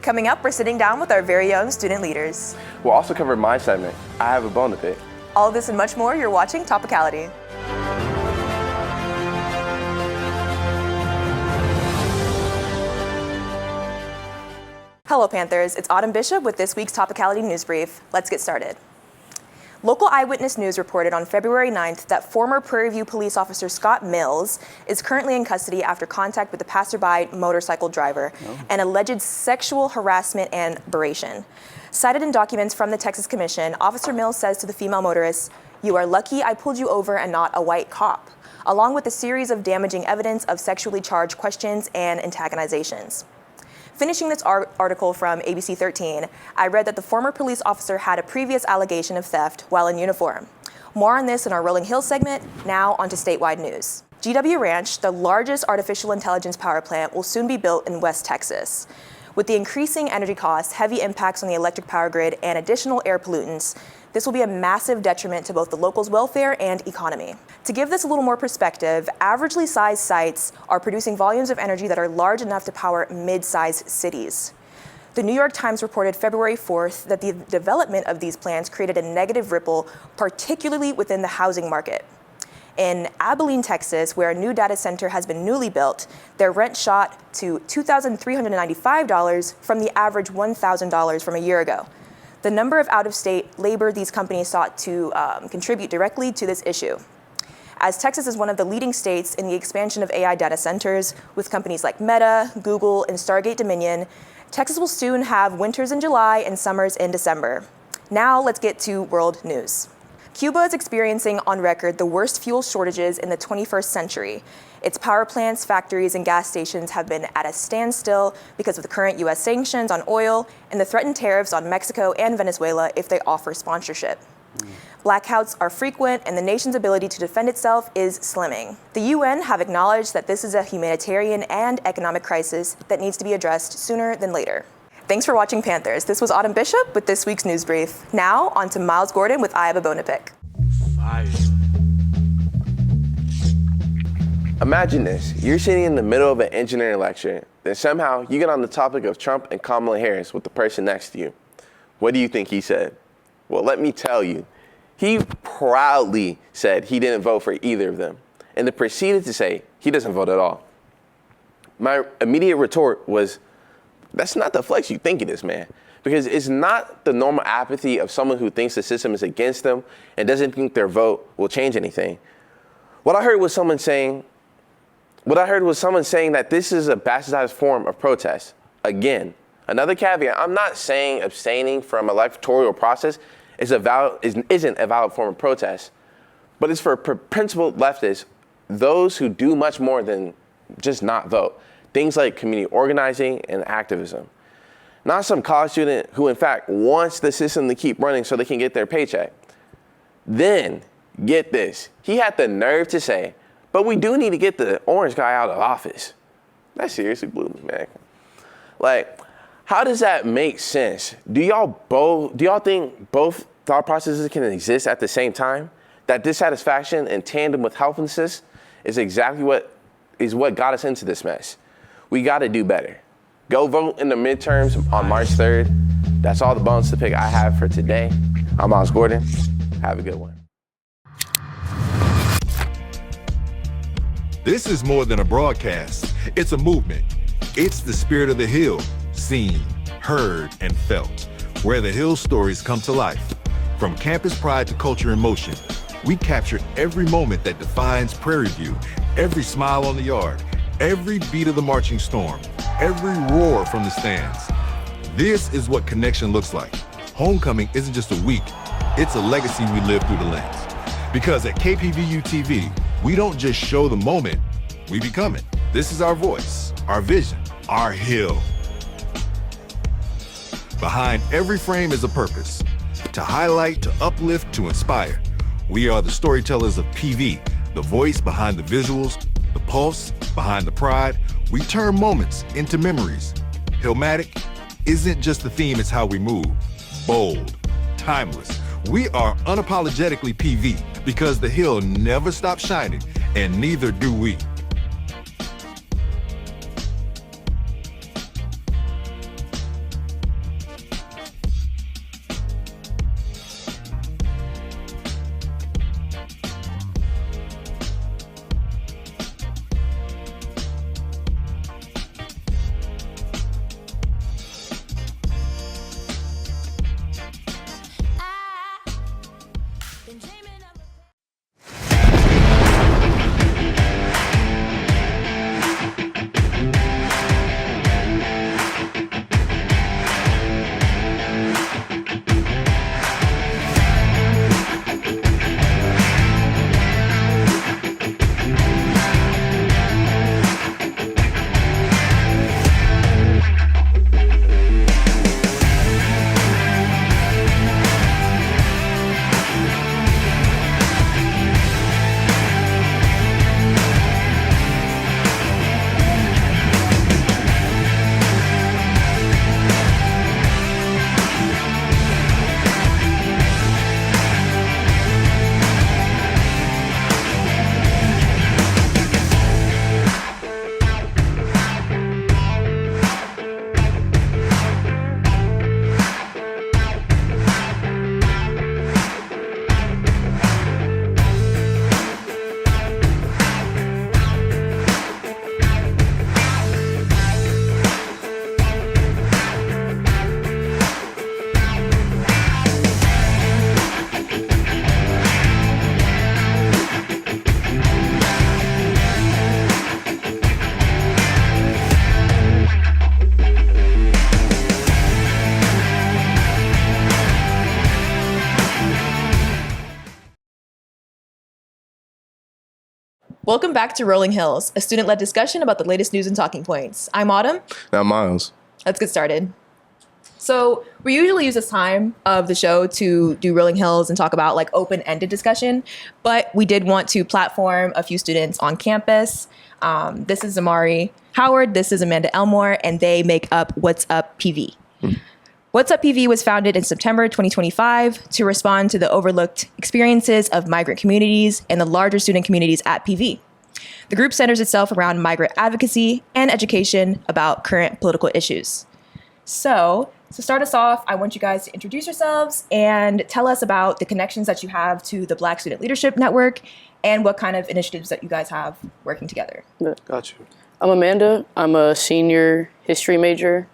Coming up, we're sitting down with our very own student leaders. We'll also cover my segment, I Have a Bone to Pick. All of this and much more, you're watching Topicality. Hello Panthers, it's Autumn Bishop with this week's Topicality News Brief. Let's get started. Local Eyewitness News reported on February 9th that former Prairie View police officer Scott Mills is currently in custody after contact with a passerby motorcycle driver and alleged sexual harassment and berating. Cited in documents from the Texas Commission, Officer Mills says to the female motorist, "You are lucky I pulled you over and not a white cop," along with a series of damaging evidence of sexually charged questions and antagonizations. Finishing this article from ABC 13, I read that the former police officer had a previous allegation of theft while in uniform. More on this in our Rolling Hills segment. Now onto statewide news. GW Ranch, the largest artificial intelligence power plant, will soon be built in West Texas. With the increasing energy costs, heavy impacts on the electric power grid, and additional air pollutants, this will be a massive detriment to both the locals' welfare and economy. To give this a little more perspective, averagely sized sites are producing volumes of energy that are large enough to power mid-sized cities. The New York Times reported February 4th that the development of these plants created a negative ripple, particularly within the housing market. In Abilene, Texas, where a new data center has been newly built, their rent shot to $2,395 from the average $1,000 from a year ago. The number of out-of-state labor these companies sought to contribute directly to this issue. As Texas is one of the leading states in the expansion of AI data centers, with companies like Meta, Google, and Stargate Dominion, Texas will soon have winters in July and summers in December. Now let's get to world news. Cuba is experiencing on record the worst fuel shortages in the 21st century. Its power plants, factories, and gas stations have been at a standstill because of the current U.S. sanctions on oil and the threatened tariffs on Mexico and Venezuela if they offer sponsorship. Blackouts are frequent, and the nation's ability to defend itself is slimming. The UN have acknowledged that this is a humanitarian and economic crisis that needs to be addressed sooner than later. Thanks for watching Panthers. This was Autumn Bishop with this week's news brief. Now, on to Myles Gordon with I Have a Bone to Pick. Fire. Imagine this, you're sitting in the middle of an engineering lecture, then somehow you get on the topic of Trump and Kamala Harris with the person next to you. What do you think he said? Well, let me tell you, he proudly said he didn't vote for either of them, and then proceeded to say he doesn't vote at all. My immediate retort was, that's not the flex you think it is, man. Because it's not the normal apathy of someone who thinks the system is against them and doesn't think their vote will change anything. What I heard was someone saying that this is a bastardized form of protest. Again, another caveat, I'm not saying abstaining from electoral process isn't a valid form of protest, but it's for principled leftists, those who do much more than just not vote. Things like community organizing and activism. Not some college student who in fact wants the system to keep running so they can get their paycheck. Then, get this, he had the nerve to say, but we do need to get the orange guy out of office. That seriously blew me, man. Like, how does that make sense? Do y'all think both thought processes can exist at the same time? That dissatisfaction in tandem with helplessness is exactly what got us into this mess. We got to do better. Go vote in the midterms on March 3rd. That's all the bones to pick I have for today. I'm Myles Gordon. Have a good one. This is more than a broadcast. It's a movement. It's the spirit of the Hill, seen, heard, and felt, where the Hill stories come to life. From campus pride to culture in motion, we captured every moment that defines Prairie View, every smile on the yard, every beat of the marching storm, every roar from the stands. This is what connection looks like. Homecoming isn't just a week, it's a legacy we live through the lens. Because at KPVU-TV, we don't just show the moment, we become it. This is our voice, our vision, our Hill. Behind every frame is a purpose. To highlight, to uplift, to inspire. We are the storytellers of PV, the voice behind the visuals, the pulse behind the pride. We turn moments into memories. Hillmatic isn't just the theme, it's how we move. Bold, timeless. We are unapologetically PV because the Hill never stops shining, and neither do we. Welcome back to Rolling Hills, a student-led discussion about the latest news and talking points. I'm Autumn. Now, Miles. Let's get started. So we usually use this time of the show to do Rolling Hills and talk about like open-ended discussion, but we did want to platform a few students on campus. This is Amari Howard, this is Amanda Elmore, and they make up What's Up PV. What's Up PV was founded in September 2025 to respond to the overlooked experiences of migrant communities and the larger student communities at PV. The group centers itself around migrant advocacy and education about current political issues. So, to start us off, I want you guys to introduce yourselves and tell us about the connections that you have to the Black Student Leadership Network and what kind of initiatives that you guys have working together. Got you. I'm Amanda. I'm a senior history major.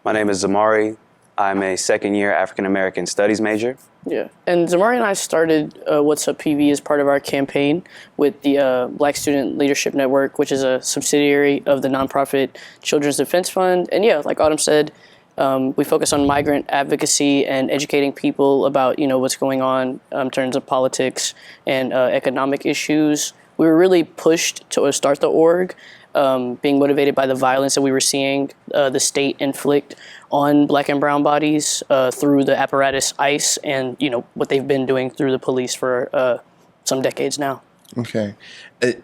My name is Zamari. I'm a second-year African-American Studies major. Yeah. And Zamari and I started What's Up PV as part of our campaign with the Black Student Leadership Network, which is a subsidiary of the nonprofit Children's Defense Fund. And yeah, like Autumn said, we focus on migrant advocacy and educating people about, what's going on in terms of politics and economic issues. We were really pushed to start the org, being motivated by the violence that we were seeing the state inflict on Black and brown bodies through the apparatus ICE and, what they've been doing through the police for some decades now. Okay.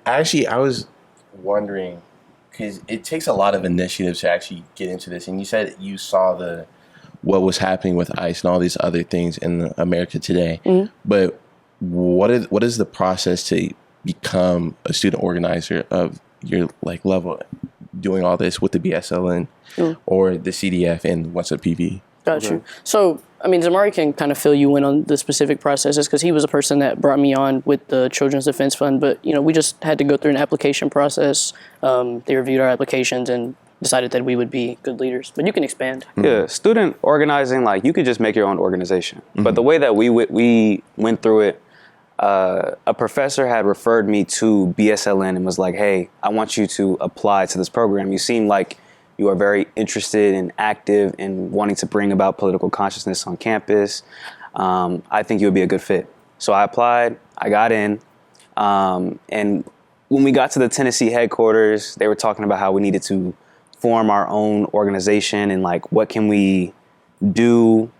Actually, I was wondering, because it takes a lot of initiatives to actually get into this. And you said you saw what was happening with ICE and all these other things in America today. Mm-hmm. But what is the process to become a student organizer of your level, doing all this with the BSLN or the CDF and What's Up PV? Got you. So, Zamari can kind of fill you in on the specific processes because he was a person that brought me on with the Children's Defense Fund. But, we just had to go through an application process. They reviewed our applications and decided that we would be good leaders. But you can expand. Yeah, student organizing, you could just make your own organization. Mm-hmm. But the way that we went through it, a professor had referred me to BSLN and was like, hey, I want you to apply to this program. You seem like you are very interested and active in wanting to bring about political consciousness on campus. I think you would be a good fit. So I applied, I got in, and when we got to the Tennessee headquarters, they were talking about how we needed to form our own organization and what can we do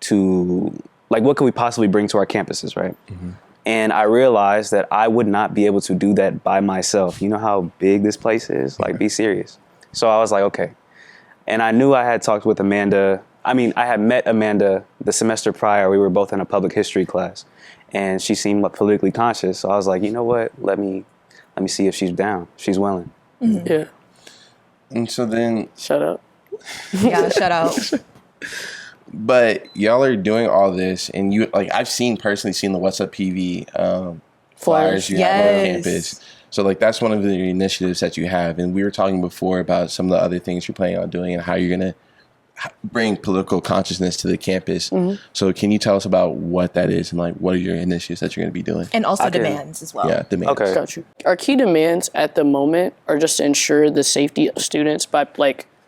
to, what can we possibly bring to our campuses, right? Mm-hmm. And I realized that I would not be able to do that by myself. You know how big this place is? Be serious. So I was like, okay. And I knew I had talked with Amanda. I had met Amanda the semester prior. We were both in a public history class. And she seemed politically conscious. So I was like, you know what? Let me see if she's down, if she's willing. Mm-hmm. Yeah. And so then... Shut up. Yeah, shut up. But y'all are doing all this, and you I've personally seen the What's Up PV flyers you have on campus. So that's one of the initiatives that you have. And we were talking before about some of the other things you're planning on doing and how you're going to bring political consciousness to the campus. Mm-hmm. So can you tell us about what that is and what are your initiatives that you're going to be doing? And also demands as well. Yeah, demands. Okay. Got you. Our key demands at the moment are just to ensure the safety of students by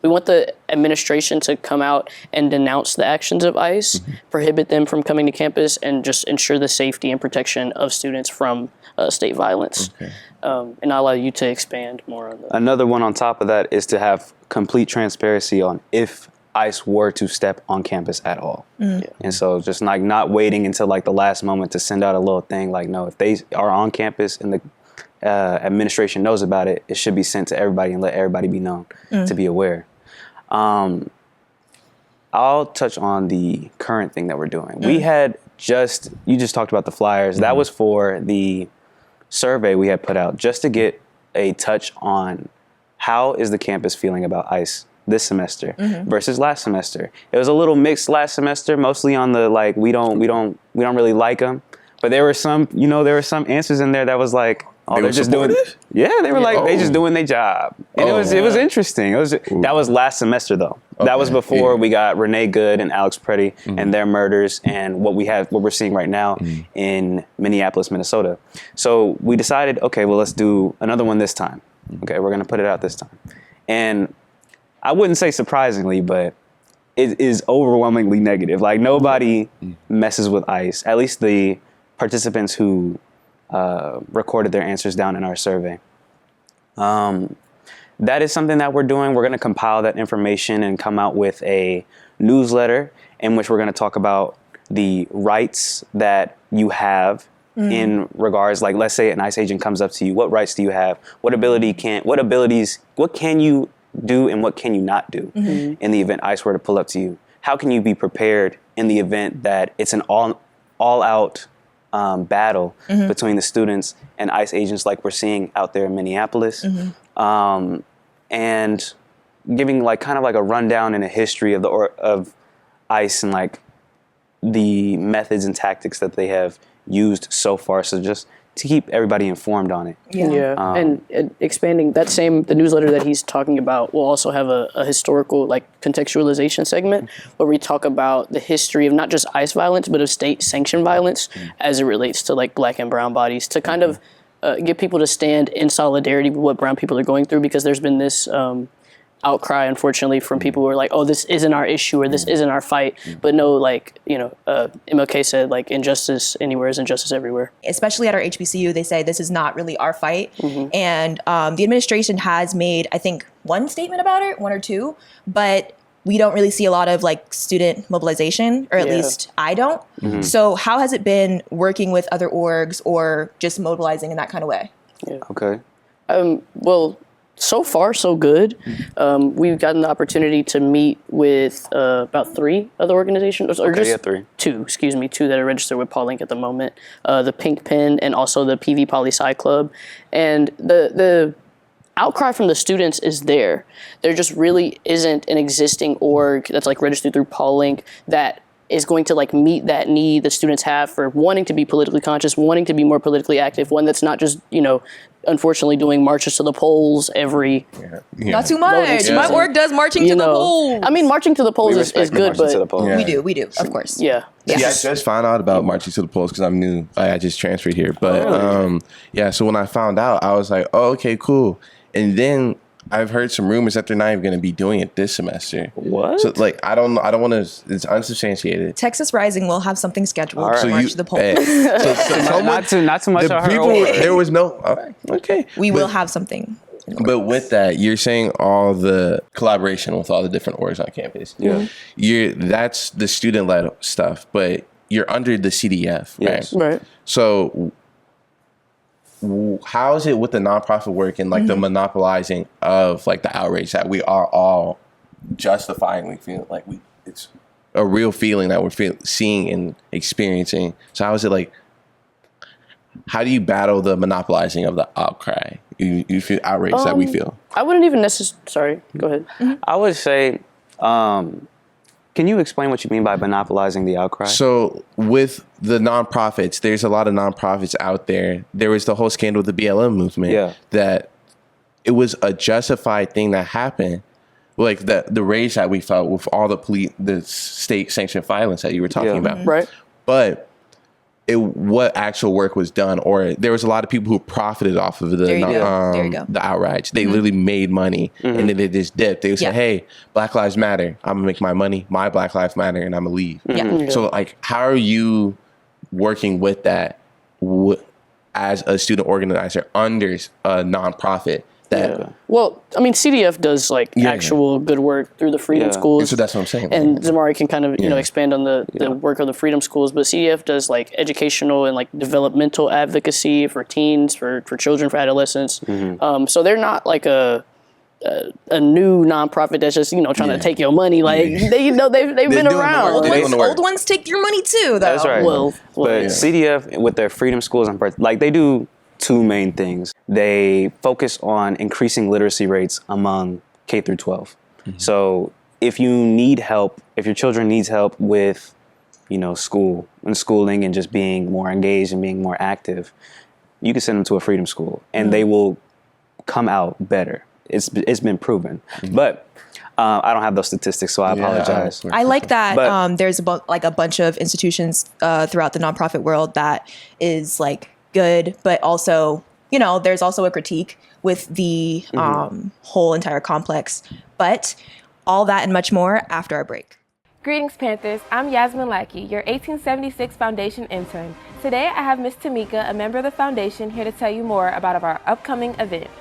we want the administration to come out and denounce the actions of ICE, mm-hmm. prohibit them from coming to campus, and just ensure the safety and protection of students from state violence. Okay. And I'll allow you to expand more on that. Another one on top of that is to have complete transparency on if ICE were to step on campus at all. Mm. Yeah. And so just not waiting until the last moment to send out a little thing no, if they are on campus and the administration knows about it, it should be sent to everybody and let everybody be known to be aware. I'll touch on the current thing that we're doing. We had you just talked about the flyers. Mm-hmm. That was for the survey we had put out just to get a touch on how is the campus feeling about ICE this semester versus last semester. It was a little mixed last semester, mostly on the we don't really like them. But there were some answers in there that was oh, they're just doing. Yeah, they were they just doing their job, and it was interesting. That was last semester though. Okay. That was before we got Renee Good and Alex Preddy and their murders, and what we're seeing right now in Minneapolis, Minnesota. So we decided, okay, well let's do another one this time. Okay, we're gonna put it out this time, and I wouldn't say surprisingly, but it is overwhelmingly negative. Nobody messes with ICE. At least the participants who recorded their answers down in our survey. That is something that we're doing. We're going to compile that information and come out with a newsletter in which we're going to talk about the rights that you have in regards, like, let's say an ICE agent comes up to you. What rights do you have? What can you do and what can you not do in the event ICE were to pull up to you? How can you be prepared in the event that it's an all-out battle between the students and ICE agents like we're seeing out there in Minneapolis? And giving like kind of like a rundown and a history of ICE and like the methods and tactics that they have used so far. So just to keep everybody informed on it. And expanding the newsletter that he's talking about will also have a historical like contextualization segment where we talk about the history of not just ICE violence, but of state sanctioned violence as it relates to like Black and brown bodies, to kind of get people to stand in solidarity with what brown people are going through, because there's been this outcry, unfortunately, from people who are like, oh, this isn't our issue or this isn't our fight. But no, like, MLK said, like, injustice anywhere is injustice everywhere. Especially at our HBCU, they say this is not really our fight. And the administration has made, I think, one statement about it, one or two, but we don't really see a lot of like student mobilization, or at least I don't. So how has it been working with other orgs or just mobilizing in that kind of way? Okay. Well, so far, so good. We've gotten the opportunity to meet with about 3 other organizations, or just 3. two that are registered with Paul Inc. at the moment. The Pink Pen and also the PV Poli Sci Club. And the outcry from the students is there. There just really isn't an existing org that's like registered through Paul Inc. that is going to like meet that need the students have for wanting to be politically conscious, wanting to be more politically active, one that's not just, unfortunately doing marches to the polls every... Not too much. My org does marching to the polls. I mean, marching to the polls is good, but... We do, of course. Yeah. Yeah, I just found out about marching to the polls because I'm new. I just transferred here. But so when I found out, I was like, oh, okay, cool. And then I've heard some rumors that they're not even going to be doing it this semester. What? So like, I don't want to, it's unsubstantiated. Texas Rising will have something scheduled to So march to the polls. Not too much the on her. people, there was no, okay. We will have something. But with that, you're saying all the collaboration with all the different orgs on campus. That's the student-led stuff, but you're under the CDF, Yes. Right. So how is it with the nonprofit work and like the monopolizing of like the outrage that we are all justifyingly feeling like it's a real feeling that we're seeing and experiencing? So how is it like, how do you battle the monopolizing of the outcry? You feel outraged that we feel? I wouldn't even necessarily, sorry, go ahead. I would say, can you explain what you mean by monopolizing the outcry? So with the nonprofits, there's a lot of nonprofits out there. There was the whole scandal with the BLM movement. That it was a justified thing that happened. Like the rage that we felt with all the state sanctioned violence that you were talking about. Right. But what actual work was done, or there was a lot of people who profited off of the outrage. They literally made money and then they just dipped. They would say, hey, Black Lives Matter. I'm gonna make my money. My Black Lives Matter, and I'm gonna leave. So like, how are you working with that as a student organizer under a nonprofit? Well, I mean, CDF does like actual good work through the Freedom Schools. So that's what I'm saying. And Zamari can kind of, expand on the work of the Freedom Schools, but CDF does like educational and like developmental advocacy for teens, for children, for adolescents. So they're not like a new nonprofit that's just trying to take your money. Like they've been around. Old ones take your money too, though. That's right. But CDF with their Freedom Schools and like they do 2 main things. They focus on increasing literacy rates among K through 12. So if you need help, if your children needs help with, school and schooling and just being more engaged and being more active, you can send them to a Freedom School and they will come out better. It's been proven. But I don't have those statistics, so I apologize. I like that there's a bunch of institutions throughout the nonprofit world that is like good, but also, there's also a critique with the whole entire complex. But all that and much more after our break. Greetings, Panthers. I'm Yasmin Lackey, your 1876 Foundation intern. Today I have Miss Tamika, a member of the foundation, here to tell you more about our upcoming events.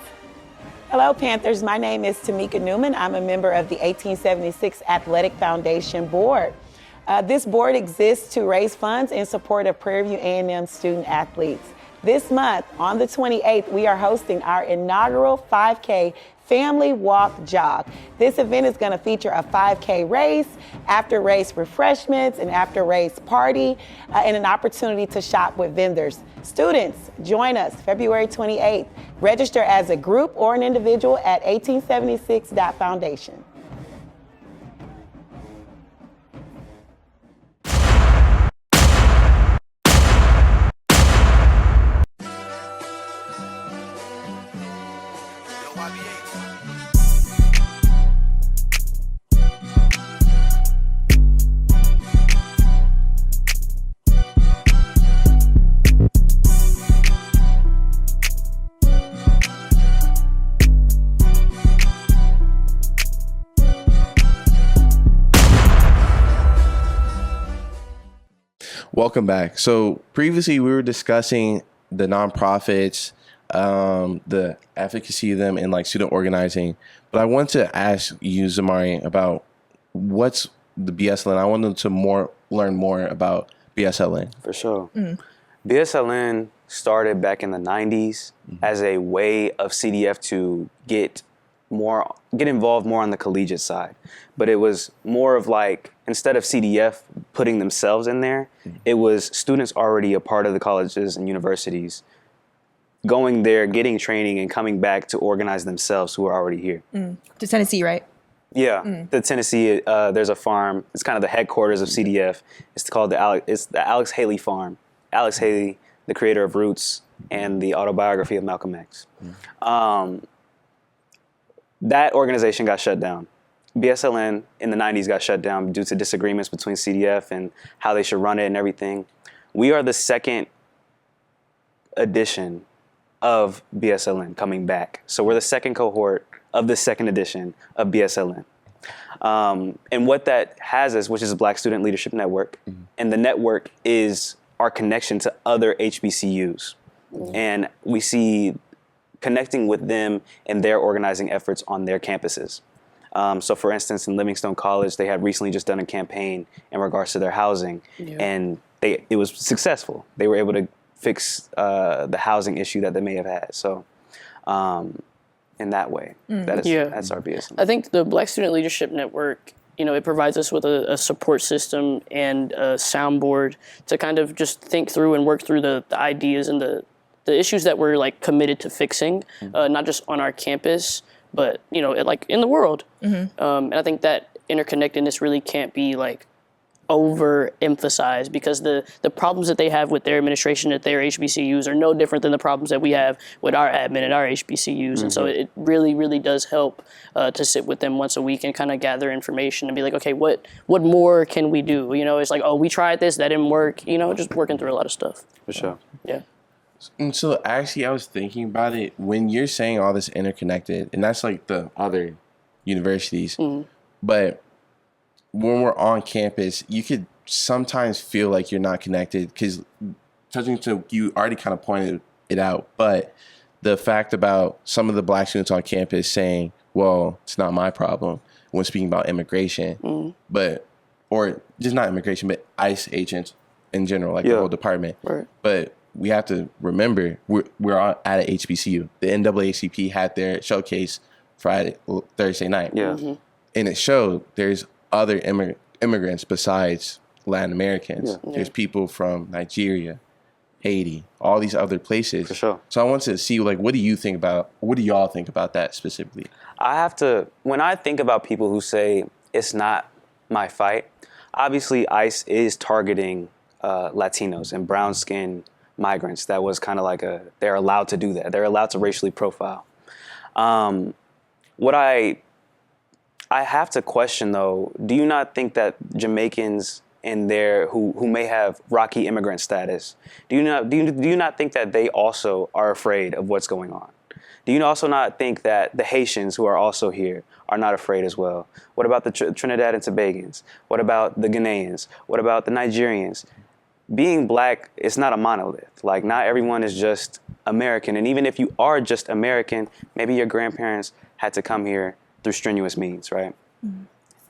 Hello, Panthers. My name is Tamika Newman. I'm a member of the 1876 Athletic Foundation Board. This board exists to raise funds in support of Prairie View A&M student athletes. This month, on the 28th, we are hosting our inaugural 5K Family Walk Jog. This event is going to feature a 5K race, after race refreshments, an after race party, and an opportunity to shop with vendors. Students, join us February 28th. Register as a group or an individual at 1876.foundation. Welcome back. So previously we were discussing the nonprofits, the advocacy of them, and like student organizing. But I want to ask you, Zamari, about what's the BSLN. I wanted to learn more about BSLN. For sure. BSLN started back in the 90s as a way of CDF to get involved more on the collegiate side. But it was more of like, instead of CDF putting themselves in there, it was students already a part of the colleges and universities going there, getting training, and coming back to organize themselves who are already here. To Tennessee, right? Yeah, the Tennessee, there's a farm. It's kind of the headquarters of CDF. It's called the Alex Haley Farm. Alex Haley, the creator of Roots and the autobiography of Malcolm X. That organization got shut down. BSLN in the 90s got shut down due to disagreements between CDF and how they should run it and everything. We are the second edition of BSLN coming back. So we're the second cohort of the second edition of BSLN. And what that has us, which is a Black Student Leadership Network, and the network is our connection to other HBCUs. And we see connecting with them and their organizing efforts on their campuses. So for instance, in Livingstone College, they had recently just done a campaign in regards to their housing, and it was successful. They were able to fix the housing issue that they may have had. So in that way, that's our BSLN. I think the Black Student Leadership Network, it provides us with a support system and a soundboard to kind of just think through and work through the ideas and the issues that we're like committed to fixing, not just on our campus, but like in the world. And I think that interconnectedness really can't be like overemphasized, because the problems that they have with their administration at their HBCUs are no different than the problems that we have with our admin at our HBCUs. And so it really, really does help to sit with them once a week and kind of gather information and be like, okay, what more can we do? It's like, oh, we tried this, that didn't work. Just working through a lot of stuff. For sure. Yeah. And so actually I was thinking about it when you're saying all this interconnected, and that's like the other universities, but when we're on campus, you could sometimes feel like you're not connected, because touching to, you already kind of pointed it out, but the fact about some of the Black students on campus saying, well, it's not my problem when speaking about immigration, or just not immigration, but ICE agents in general, like the whole department. Right. But we have to remember we're at an HBCU. The NAACP had their showcase Thursday night. Yeah. And it showed there's other immigrants besides Latin Americans. There's people from Nigeria, Haiti, all these other places. For sure. So I want to see, like, what do y'all think about that specifically? When I think about people who say it's not my fight, obviously ICE is targeting Latinos and brown skin migrants. That was kind of like they're allowed to do that. They're allowed to racially profile. What I have to question, though, do you not think that Jamaicans in there who may have rocky immigrant status, do you not think that they also are afraid of what's going on? Do you also not think that the Haitians who are also here are not afraid as well? What about the Trinidad and Tobagans? What about the Ghanaians? What about the Nigerians? being black, it's not a monolith. Like, not everyone is just American. And even if you are just American, maybe your grandparents had to come here through strenuous means, right?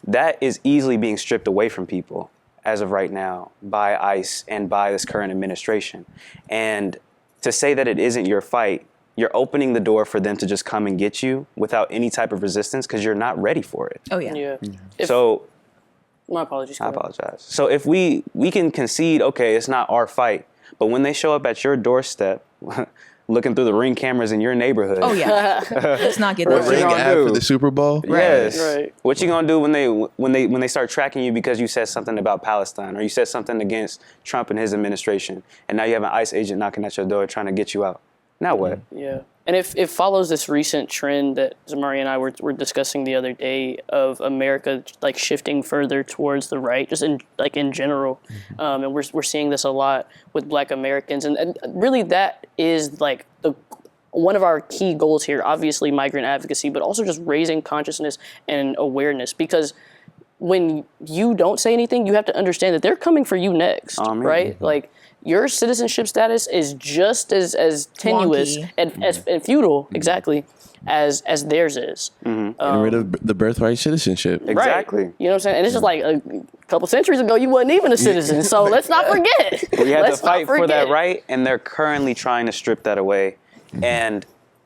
That is easily being stripped away from people as of right now by ICE and by this current administration. And to say that it isn't your fight, you're opening the door for them to just come and get you without any type of resistance because you're not ready for it. Oh, yeah. Yeah. So My apologies. I apologize. So if we can concede, okay, it's not our fight, but when they show up at your doorstep, looking through the Ring cameras in your neighborhood. Oh, yeah. Let's not get What that. you Ring gonna ad do? for the Super Bowl. Yes. Right. What you gonna do when they start tracking you because you said something about Palestine or you said something against Trump and his administration, and now you have an ICE agent knocking at your door trying to get you out? Now what? Yeah. And it follows this recent trend that Zamari and I were discussing the other day of America like shifting further towards the right, just in general. And we're seeing this a lot with Black Americans. And really that is like one of our key goals here, obviously migrant advocacy, but also just raising consciousness and awareness, because when you don't say anything, you have to understand that they're coming for you next, right? Like, your citizenship status is just as tenuous Wonky. and futile, exactly, as theirs is. Getting rid of the birthright citizenship. Exactly. Right. You know what I'm saying? And it's just like a couple centuries ago, you wasn't even a citizen. So let's not forget. We had to Let's not fight for that forget. right, and they're currently trying to strip that away. And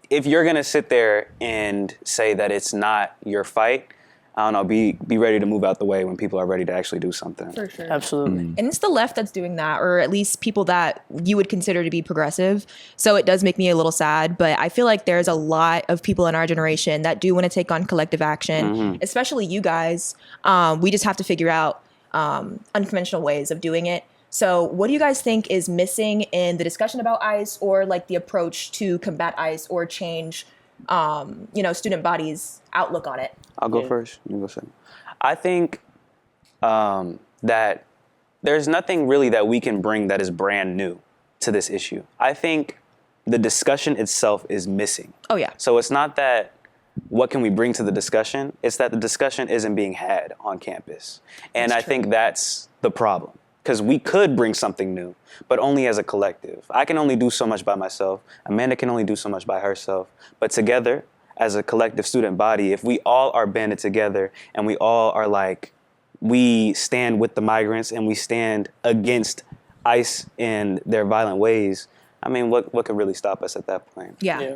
if you're gonna sit there and say that it's not your fight, I don't know, be ready to move out the way when people are ready to actually do something. For sure. Absolutely. And it's the left that's doing that, or at least people that you would consider to be progressive. So it does make me a little sad, but I feel like there's a lot of people in our generation that do want to take on collective action, especially you guys. We just have to figure out unconventional ways of doing it. So what do you guys think is missing in the discussion about ICE, or like the approach to combat ICE or change, student body's outlook on it? I'll go first. You go second. I think that there's nothing really that we can bring that is brand new to this issue. I think the discussion itself is missing. Oh, yeah. So it's not that what can we bring to the discussion, it's that the discussion isn't being had on campus. And I think that's the problem. Because we could bring something new, but only as a collective. I can only do so much by myself. Amanda can only do so much by herself. But together, as a collective student body, if we all are banded together and we all are like, we stand with the migrants and we stand against ICE in their violent ways, I mean, what could really stop us at that point? Yeah.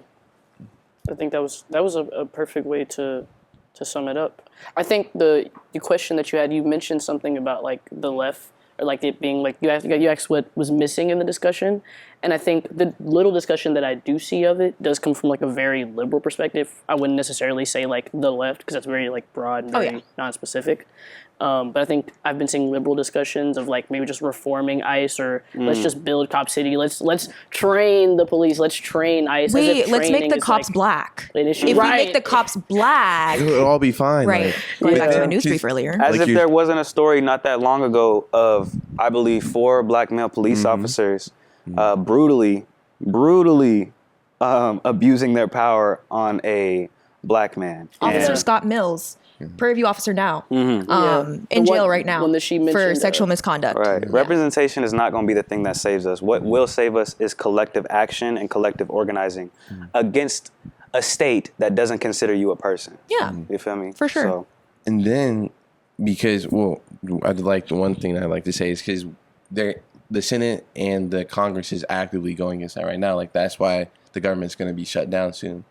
I think that was a perfect way to sum it up. I think the question that you mentioned something about like the left, or like it being like you asked what was missing in the discussion, and I think the little discussion that I do see of it does come from like a very liberal perspective. I wouldn't necessarily say like the left, because that's very like broad and very non-specific. But I think I've been seeing liberal discussions of like maybe just reforming ICE, or let's just build Cop City. Let's train the police. Let's train ICE. Wait, let's make the cops black. an issue. If Right. we make the cops black, It'll all be fine. right? Like, Going back to Yeah. a news brief earlier. As Like if you- there wasn't a story not that long ago of, I believe, 4 black male police officers brutally abusing their power on a black man. Officer And- Scott Mills, Prairie View officer now, in The jail one- right now one that she for mentioned, sexual misconduct. Right. Representation is not going to be the thing that saves us. What will save us is collective action and collective organizing against a state that doesn't consider you a person. Yeah. You feel me? For sure. So, And then, because, I'd like, one thing that I'd like to say is because the Senate and the Congress is actively going against that right now. Like, that's why the government's going to be shut down soon.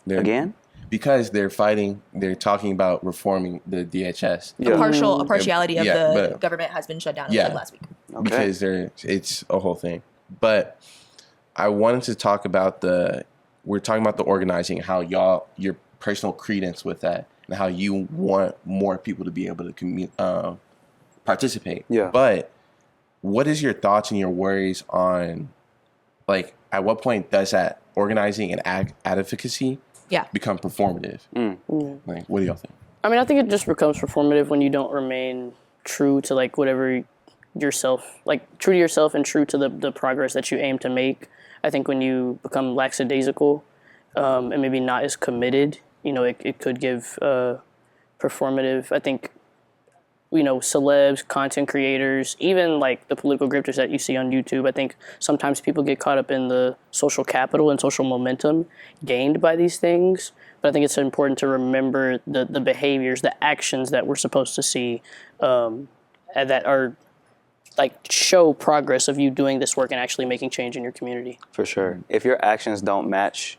again? Because they're fighting, they're talking about reforming the DHS. A partiality of Yeah, the but- government has been shut down Yeah. last week. Okay. Because it's a whole thing. But I wanted to talk about we're talking about the organizing, how your personal credence with that, and how you want more people to be able to participate. Yeah. But what is your thoughts and your worries on, like, at what point does that organizing and advocacy become performative? Like, what do y'all think? I mean, I think it just becomes performative when you don't remain true to like whatever yourself, like true to yourself and true to the progress that you aim to make. I think when you become lackadaisical and maybe not as committed, it could give performative. I think celebs, content creators, even like the political grifters that you see on YouTube. I think sometimes people get caught up in the social capital and social momentum gained by these things. But I think it's important to remember the behaviors, the actions that we're supposed to see and that are like show progress of you doing this work and actually making change in your community. For sure. If your actions don't match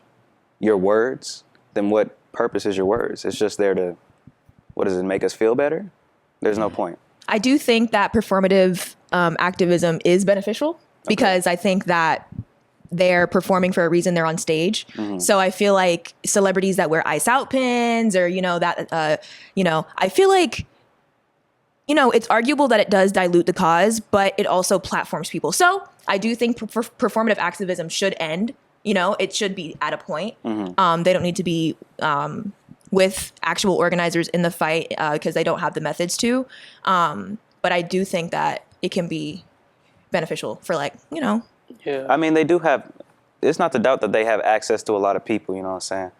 your words, then what purpose is your words? It's just there to, what does it make us feel better? There's no point. I do think that performative activism is beneficial because I think that they're performing for a reason. They're on stage. So I feel like celebrities that wear Ice Out pins or, I feel like, it's arguable that it does dilute the cause, but it also platforms people. So I do think performative activism should end. It should be at a point. They don't need to be with actual organizers in the fight because they don't have the methods to. But I do think that it can be beneficial for Yeah. I mean, they do have, it's not to doubt that they have access to a lot of people, you know what I'm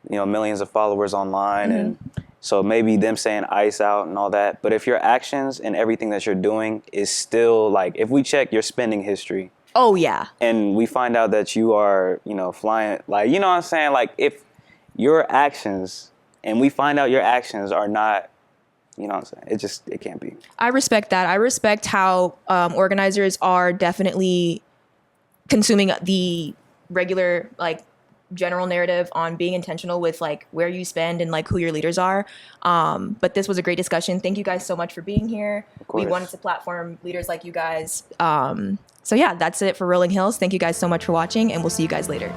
saying? Millions of followers online. And so maybe them saying Ice Out and all that. But if your actions and everything that you're doing is still like, if we check your spending history. Oh, yeah. And we find out that you are, flying, like, you know what I'm saying? Like if your actions, and we find out your actions are not, you know what I'm saying? It can't be. I respect that. I respect how organizers are definitely consuming the regular, general narrative on being intentional with, where you spend and, who your leaders are. But this was a great discussion. Thank you guys so much for being here. We wanted to platform leaders like you guys. So, yeah, that's it for Rolling Hills. Thank you guys so much for watching, and we'll see you guys later.